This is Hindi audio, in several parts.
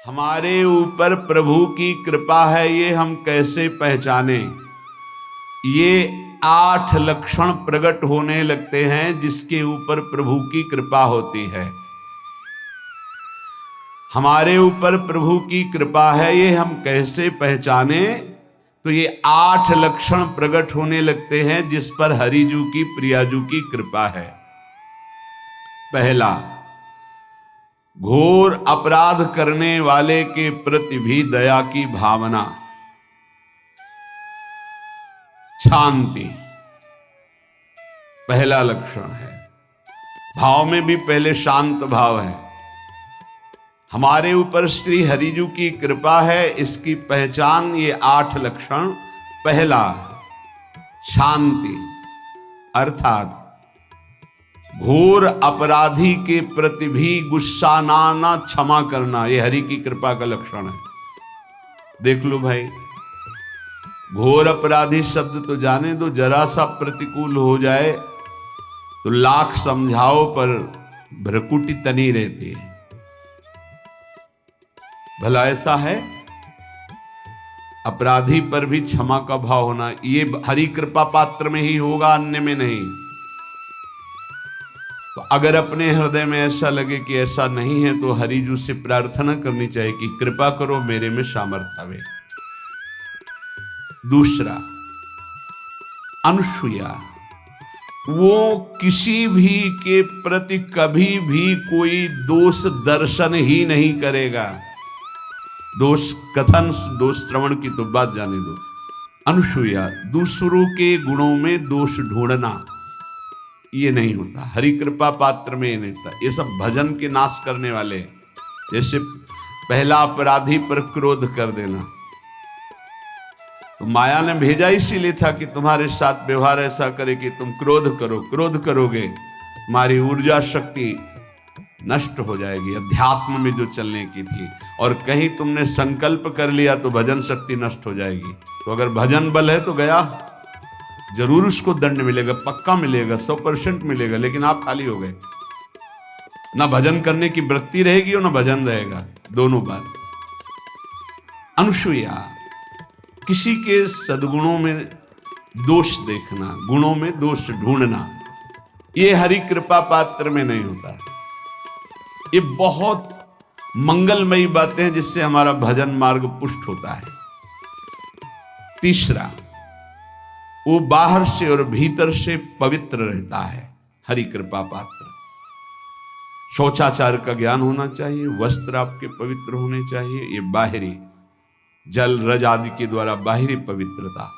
हमारे ऊपर प्रभु की कृपा है, ये हम कैसे पहचाने? ये 8 लक्षण प्रकट होने लगते हैं जिसके ऊपर प्रभु की कृपा होती है। हमारे ऊपर प्रभु की कृपा है, ये हम कैसे पहचाने? तो ये 8 लक्षण प्रकट होने लगते हैं जिस पर हरिजू की प्रियाजू की कृपा है। पहला, घोर अपराध करने वाले के प्रति भी दया की भावना, शांति पहला लक्षण है। भाव में भी पहले शांत भाव है। हमारे ऊपर श्री हरिजू की कृपा है, इसकी पहचान ये 8 लक्षण। पहला, शांति, अर्थात घोर अपराधी के प्रति भी गुस्सा ना क्षमा करना, ये हरि की कृपा का लक्षण है। देख लो भाई, घोर अपराधी शब्द तो जाने दो, जरा सा प्रतिकूल हो जाए तो लाख समझाओ पर भ्रकुटी तनी रहती है। भला ऐसा है? अपराधी पर भी क्षमा का भाव होना, ये हरि कृपा पात्र में ही होगा, अन्य में नहीं। तो अगर अपने हृदय में ऐसा लगे कि ऐसा नहीं है तो हरिजू से प्रार्थना करनी चाहिए कि कृपा करो, मेरे में सामर्थ्य आवे। दूसरा, अनुसूया, वो किसी भी के प्रति कभी भी कोई दोष दर्शन ही नहीं करेगा। दोष कथन, दोष श्रवण की तो बात जाने दो। अनुसूया, दूसरों के गुणों में दोष ढूंढना, ये नहीं होता। हरि कृपा पात्र में ये नहीं होता। ये सब भजन के नाश करने वाले, जैसे पहला अपराधी पर क्रोध कर देना, तो माया ने भेजा इसीलिए था कि तुम्हारे साथ व्यवहार ऐसा करे कि तुम क्रोध करो। क्रोध करोगे, तुम्हारी ऊर्जा शक्ति नष्ट हो जाएगी, अध्यात्म में जो चलने की थी। और कहीं तुमने संकल्प कर लिया तो भजन शक्ति नष्ट हो जाएगी। तो अगर भजन बल है तो गया, जरूर उसको दंड मिलेगा, पक्का मिलेगा, 100% मिलेगा, लेकिन आप खाली हो गए। ना भजन करने की वृत्ति रहेगी और ना भजन रहेगा, दोनों बात। अनुसूया, किसी के सद्गुणों में दोष देखना, गुणों में दोष ढूंढना, ये हरि कृपा पात्र में नहीं होता। ये बहुत मंगलमयी बातें हैं जिससे हमारा भजन मार्ग पुष्ट होता है। तीसरा, वो बाहर से और भीतर से पवित्र रहता है, हरि कृपा पात्र। शौचाचार का ज्ञान होना चाहिए, वस्त्र आपके पवित्र होने चाहिए, ये बाहरी जल रज आदि के द्वारा बाहरी पवित्रता।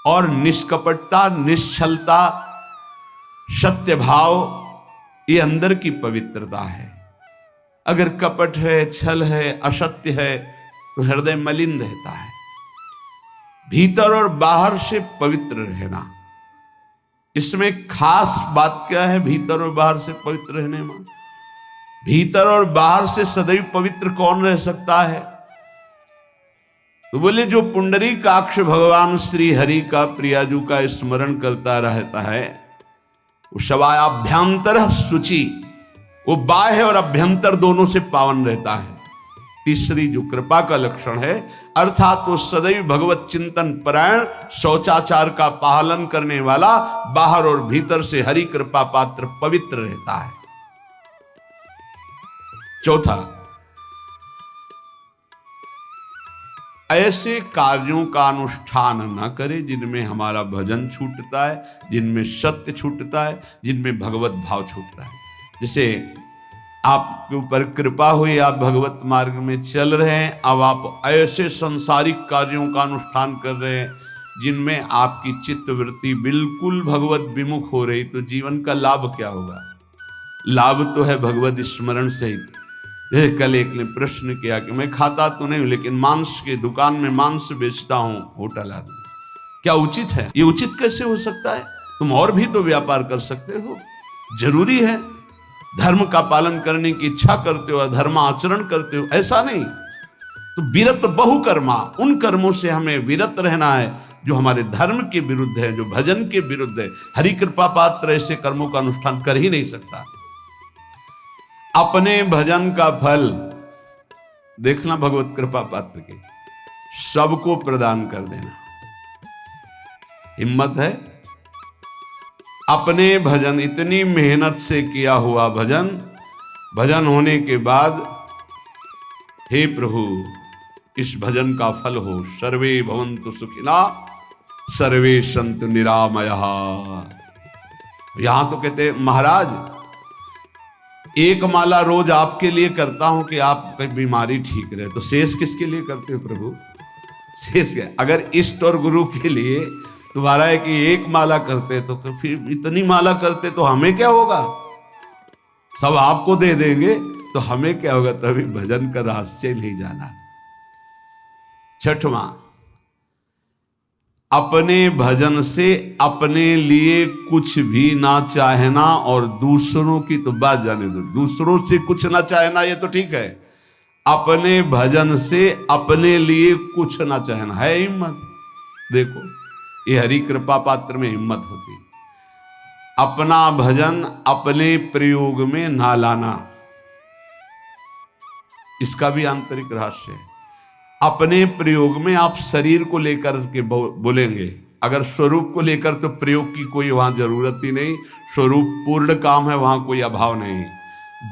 और निष्कपटता, निश्चलता, सत्य भाव, ये अंदर की पवित्रता है। अगर कपट है, छल है, असत्य है तो हृदय मलिन रहता है। भीतर और बाहर से पवित्र रहना, इसमें खास बात क्या है? भीतर और बाहर से पवित्र रहने में, भीतर और बाहर से सदैव पवित्र कौन रह सकता है? तो बोले, जो पुंडरीकाक्ष भगवान श्री हरि का, प्रियाजू का स्मरण करता रहता है, वो शवायाभ्यंतर शुचि, वो बाह्य और अभ्यंतर दोनों से पावन रहता है। तीसरी जो कृपा का लक्षण है, अर्थात वो सदैव भगवत चिंतन परायण, शौचाचार का पालन करने वाला, बाहर और भीतर से हरि कृपा पात्र पवित्र रहता है। चौथा, ऐसे कार्यों का अनुष्ठान न करे जिनमें हमारा भजन छूटता है, जिनमें सत्य छूटता है, जिनमें भगवत भाव छूटता है। जैसे आपके ऊपर कृपा हुई, आप भगवत मार्ग में चल रहे हैं, अब आप ऐसे संसारिक कार्यों का अनुष्ठान कर रहे हैं जिनमें आपकी चित्तवृत्ति बिल्कुल भगवत विमुख हो रही, तो जीवन का लाभ क्या होगा? लाभ तो है भगवत स्मरण सहित। जैसे कल एक ने प्रश्न किया कि मैं खाता तो नहीं हूं लेकिन मांस की दुकान में मांस बेचता हूं, होटल आदि, क्या उचित है? ये उचित कैसे हो सकता है? तुम और भी तो व्यापार कर सकते हो। जरूरी है धर्म का पालन करने की इच्छा करते हो, धर्म आचरण करते हो, ऐसा नहीं। तो विरत बहुकर्मा, उन कर्मों से हमें विरत रहना है जो हमारे धर्म के विरुद्ध है, जो भजन के विरुद्ध है। हरि कृपा पात्र ऐसे कर्मों का अनुष्ठान कर ही नहीं सकता। अपने भजन का फल देखना भगवत कृपा पात्र के, सबको प्रदान कर देना। हिम्मत है। अपने भजन, इतनी मेहनत से किया हुआ भजन, भजन होने के बाद हे प्रभु इस भजन का फल हो, सर्वे भवन्तु सुखिना सर्वे सन्तु निरामयः। यहां तो कहते हैं महाराज एक माला रोज आपके लिए करता हूं कि आपकी बीमारी ठीक रहे, तो शेष किसके लिए करते हो प्रभु? शेष क्या? अगर इष्ट और गुरु के लिए तुम्हारा है कि एक माला करते तो फिर इतनी माला करते तो हमें क्या होगा? सब आपको दे देंगे तो हमें क्या होगा? तभी भजन का रहस्य नहीं जाना। छठवां, अपने भजन से अपने लिए कुछ भी ना चाहना और दूसरों की तो बात जाने दो, दूसरों से कुछ ना चाहना ये तो ठीक है, अपने भजन से अपने लिए कुछ ना चाहना है हिम्मत। देखो ये हरि कृपा पात्र में हिम्मत होती। अपना भजन अपने प्रयोग में ना लाना, इसका भी आंतरिक रहस्य है। अपने प्रयोग में आप शरीर को लेकर के बोलेंगे, अगर स्वरूप को लेकर तो प्रयोग की कोई वहां जरूरत ही नहीं, स्वरूप पूर्ण काम है, वहां कोई अभाव नहीं।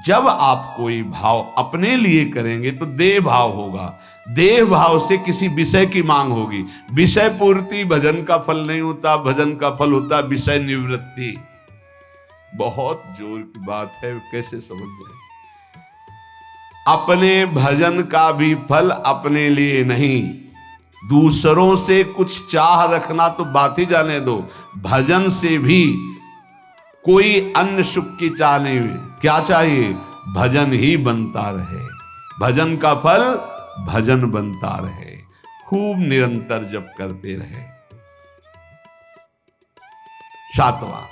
जब आप कोई भाव अपने लिए करेंगे तो देह भाव होगा, देह भाव से किसी विषय की मांग होगी। विषय पूर्ति भजन का फल नहीं होता, भजन का फल होता विषय निवृत्ति। बहुत जोर की बात है, कैसे समझ गए? अपने भजन का भी फल अपने लिए नहीं, दूसरों से कुछ चाह रखना तो बात ही जाने दो, भजन से भी कोई अन्य सुख की चाह नहीं हुई। क्या चाहिए? भजन ही बनता रहे, भजन का फल भजन बनता रहे, खूब निरंतर जप करते रहे। सातवां,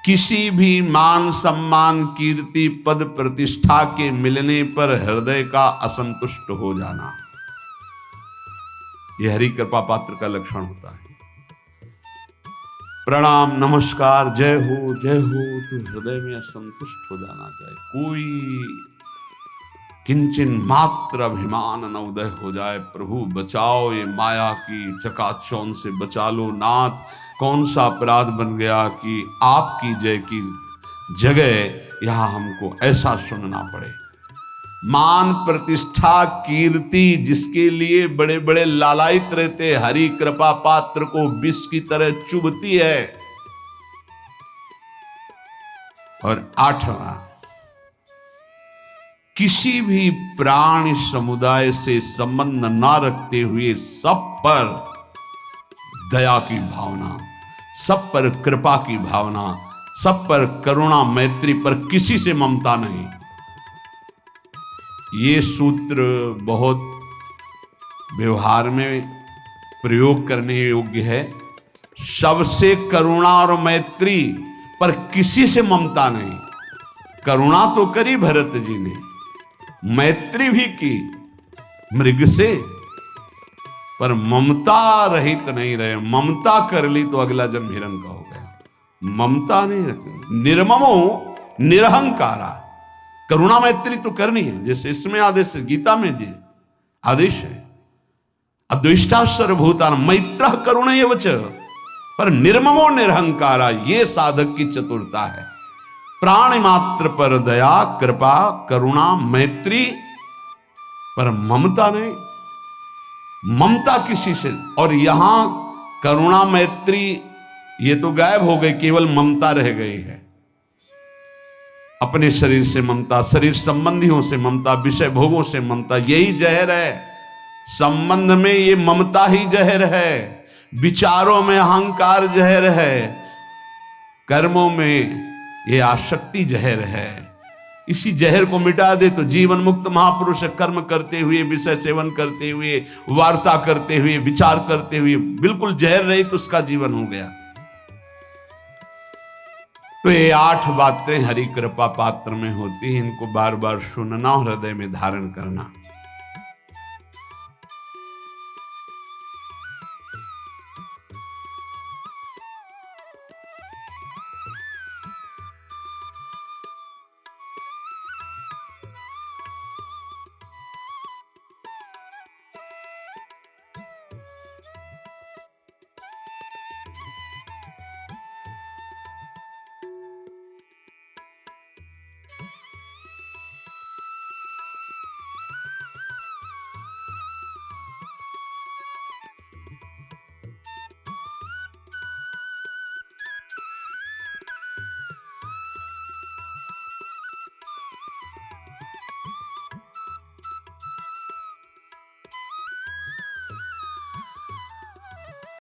किसी भी मान सम्मान कीर्ति पद प्रतिष्ठा के मिलने पर हृदय का असंतुष्ट हो जाना, यह हरि कृपा पात्र का लक्षण होता है। प्रणाम नमस्कार जय हो तो हृदय में असंतुष्ट हो जाना चाहिए। कोई किंचन मात्र अभिमान न उदय हो जाए। प्रभु बचाओ, ये माया की चकाचौंध से बचा लो नाथ। कौन सा अपराध बन गया कि आपकी जय की जगह यहां हमको ऐसा सुनना पड़े। मान प्रतिष्ठा कीर्ति जिसके लिए बड़े बड़े लालायित रहते, हरि कृपा पात्र को विष की तरह चुभती है। और आठवां, किसी भी प्राणी समुदाय से संबंध ना रखते हुए सब पर दया की भावना, सब पर कृपा की भावना, सब पर करुणा मैत्री, पर किसी से ममता नहीं। ये सूत्र बहुत व्यवहार में प्रयोग करने योग्य है। सबसे करुणा और मैत्री, पर किसी से ममता नहीं। करुणा तो करी भरत जी ने, मैत्री भी की मृग से, पर ममता रहित नहीं रहे। ममता कर ली तो अगला जन्म हिरण का हो गया। ममता नहीं रखती। निर्ममो निरहंकारा, करुणा मैत्री तो करनी है, जैसे इसमें आदेश है, गीता में जी आदेश है, अद्वेष्टा सर्वभूतान मैत्र करुणैव च, पर निर्ममो निरहंकारा, ये साधक की चतुरता है। प्राणी मात्र पर दया कृपा करुणा मैत्री, पर ममता नहीं। ममता किसी से, और यहां करुणा मैत्री ये तो गायब हो गई, केवल ममता रह गई है। अपने शरीर से ममता, शरीर संबंधियों से ममता, विषय भोगों से ममता, यही जहर है। संबंध में ये ममता ही जहर है, विचारों में अहंकार जहर है, कर्मों में ये आसक्ति जहर है। इसी जहर को मिटा दे तो जीवन मुक्त महापुरुष कर्म करते हुए, विषय सेवन करते हुए, वार्ता करते हुए, विचार करते हुए, बिल्कुल जहर रहित उसका जीवन हो गया। तो ये 8 बातें हरि कृपा पात्र में होती हैं, इनको बार बार सुनना, हृदय में धारण करना।